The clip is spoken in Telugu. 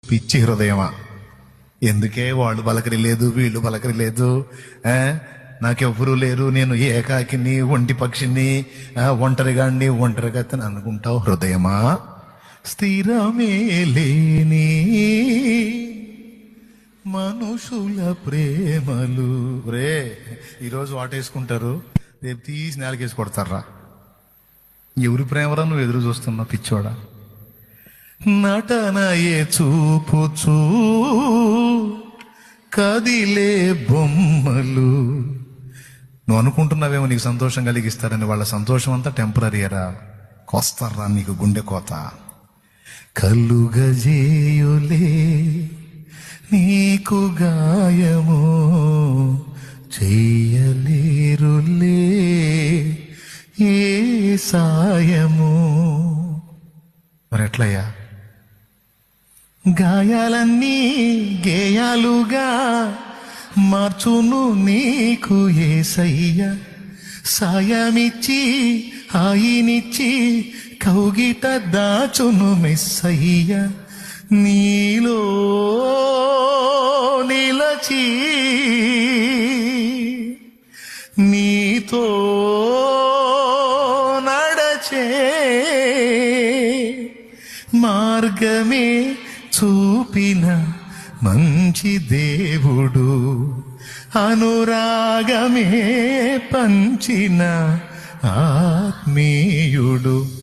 పిచ్చి హృదయమా, ఎందుకే వాళ్ళు పలకరిలేదు వీళ్ళు పలకరిలేదు, నాకెవ్వరూ లేరు, నేను ఏకాకిని ఒంటి పక్షిని ఒంటరిగాడిని ఒంటరిగతని అనుకుంటావు హృదయమా. స్థిరమే లేని మనుషుల ప్రేమలు రే ఈరోజు వాటేసుకుంటారు, రేపు తీసి నేలకేసి కొడతారా. ఎవరి ప్రేమరా నువ్వు ఎదురు చూస్తున్నావు పిచ్చోడా. నటనయే చూపుచూ కదిలే బొమ్మలు. నువ్వు అనుకుంటున్నావేమో నీకు సంతోషం కలిగిస్తారని, వాళ్ళ సంతోషం అంతా టెంపరీరా, కొస్తారా నీకు గుండె కోత. కలుగజేయులే నీకు గాయము, చెయ్యలేరులే ఏ సాయము. మరి ఎట్లయ్యా? గాయాలన్నీ గేయాలుగా మార్చును నీకు యేసయ్య. సాయమిచ్చి హాయినిచ్చి కౌగిట దాచును మెస్సయ్య. నీలో నిలచి నీతో నడచే మార్గమే చూపిన మంచి దేవుడు, అనురాగమే పంచిన ఆత్మీయుడు.